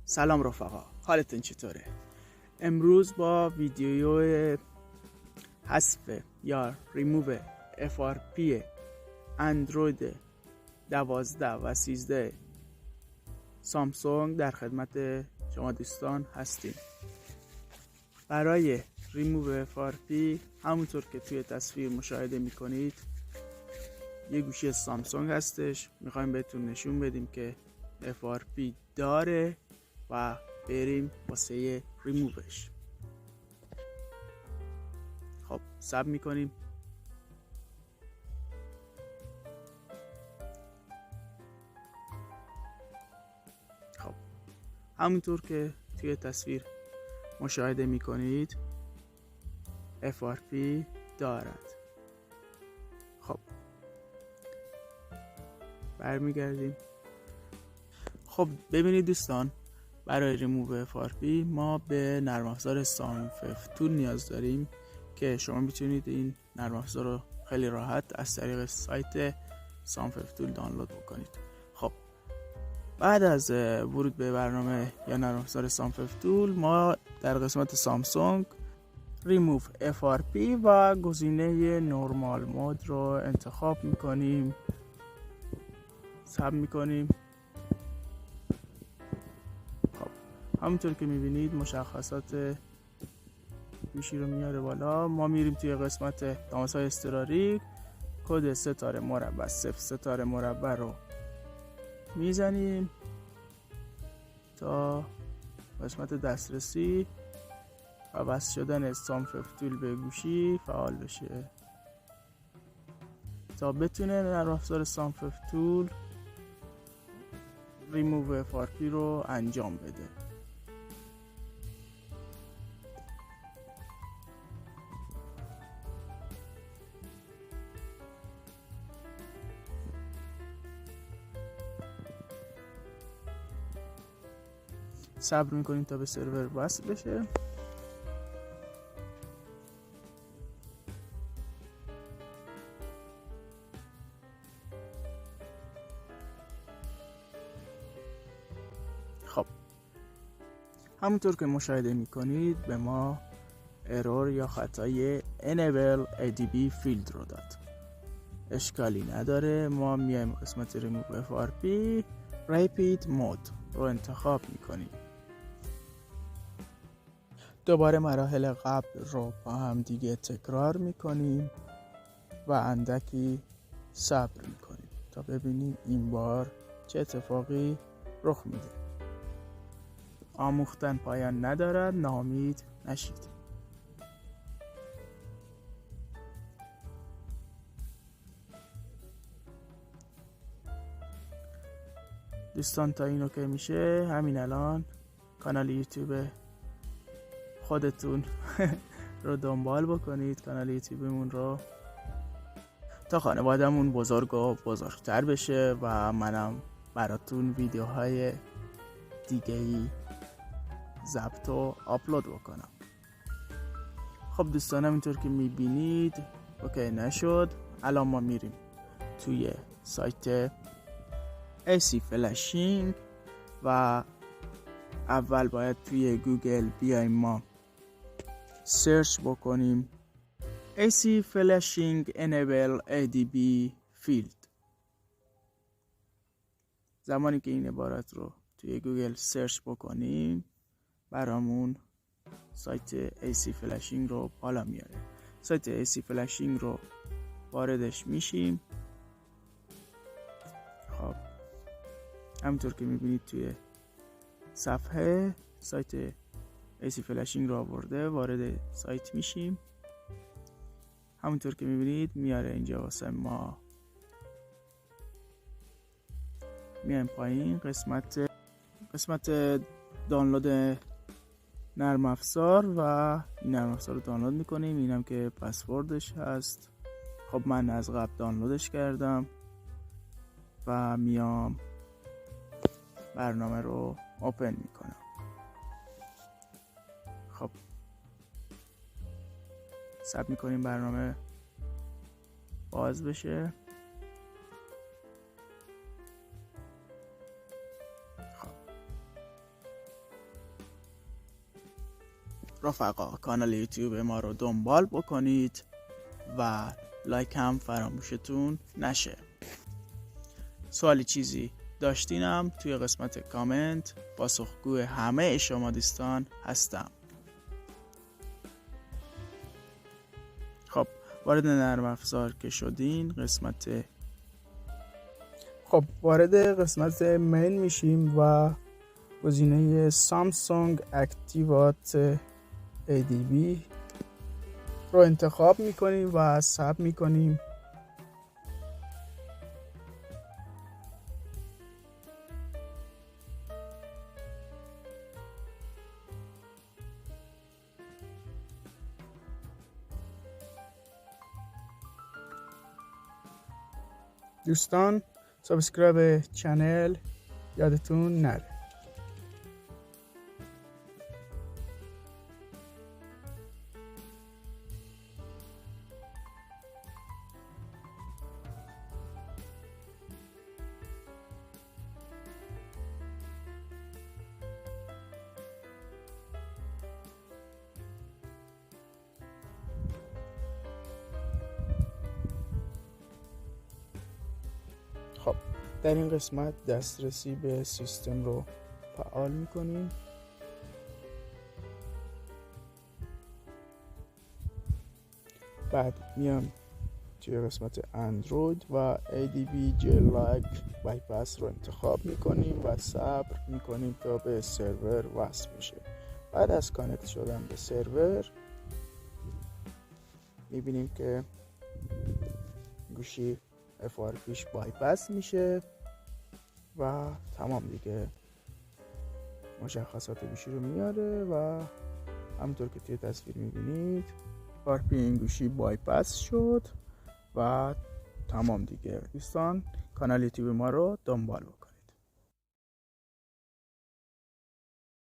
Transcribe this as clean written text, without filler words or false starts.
سلام رفقا، حالتون چطوره؟ امروز با ویدیو حذف یا ریموو FRP اندروید 12 و 13 سامسونگ در خدمت شما دوستان هستیم. برای ریموو FRP همونطور که توی تصویر مشاهده میکنید یه گوشی سامسونگ هستش. میخوایم بهتون نشون بدیم که FRP داره و بریم واسه ریمووش. خب صبر میکنیم. خب همونطور که توی تصویر مشاهده میکنید FRP دارد. خب برمیگردیم. خب ببینید دوستان، برای ریموو FRP ما به نرم افزار SAMFF Tool نیاز داریم که شما میتونید این نرم افزار رو خیلی راحت از طریق سایت SAMFF Tool دانلود بکنید. خب بعد از ورود به برنامه یا نرم افزار SAMFF Tool ما در قسمت سامسونگ ریموو FRP و گزینه نورمال مود رو انتخاب میکنیم. صبر میکنیم. همونطور که میبینید مشخصات گوشی رو میاره بالا. ما میریم توی قسمت تماس‌های اضطراری، کد ستاره مربع 0 ستاره مربع رو میزنیم تا قسمت دسترسی و وصل شدن SAMFF Tool به گوشی فعال بشه تا بتونه نرم افزار SAMFF Tool ریموو FRP رو انجام بده. صبر میکنیم تا به سرور وصل بشه. خب همونطور که مشاهده میکنید به ما ارور یا خطای enable adb field رو داد. اشکالی نداره. ما میایم قسمت ریموو FRP repeat mode رو انتخاب میکنیم. دوباره مراحل قبل رو با هم دیگه تکرار میکنیم و اندکی صبر میکنیم تا ببینیم این بار چه اتفاقی رخ میده. آموختن پایان ندارد، ناامید نشید. دوستان تا اینو که میشه همین الان کانال یوتیوب خودتون رو دنبال بکنید، کانال یوتیوبمون رو، تا خانوادهمون بزرگ و بزرگتر بشه و منم براتون ویدیوهای دیگه‌ای ضبط و آپلود بکنم. خب دوستان همینطور که میبینید اوکی نشد. الان ما میریم توی سایت AC Flashing و اول باید توی گوگل بیایم ما سرچ بکنیم AC Flashing Enable ADB Field. زمانی که این عبارت رو توی گوگل سرچ بکنیم برامون سایت AC Flashing رو بالا میاره. سایت AC Flashing رو واردش میشیم. خب همونطور که میبینید توی صفحه سایت AC Flashing رو آورده. وارد سایت میشیم. همونطور که میبینید میاره اینجا واسه ما. میایم پایین قسمت دانلود نرم افزار و این نرم افزار رو دانلود میکنیم. اینم که پسوردش هست. خب من از قبل دانلودش کردم و میام برنامه رو اوپن میکنم. خب صبر میکنیم برنامه باز بشه. خب رفقا کانال یوتیوب ما رو دنبال بکنید و لایک هم فراموشتون نشه. سوالی چیزی داشتینم توی قسمت کامنت پاسخگوی همه شما دوستان هستم. خب وارد نرم افزار که شدین وارد قسمت مین میشیم و گزینه سامسونگ اکتیوات ADB رو انتخاب میکنیم و ثبت میکنیم. دوستان سابسکرایب چنل یادتون نره. خب در این قسمت دسترسی به سیستم رو فعال میکنیم. بعد میام توی قسمت اندروید و ADB جلگ بایپاس رو انتخاب میکنیم و صبر میکنیم تا به سرور وصل بشه. بعد از کانکت شدن به سرور میبینیم که گوشی FRPش بایپاس میشه و تمام دیگه مشخصات گوشی رو میاره و همونطور که توی تصویر میبینید FRP این گوشی بایپاس شد و تمام دیگه. دوستان کانال یوتیوب ما رو دنبال بکنید.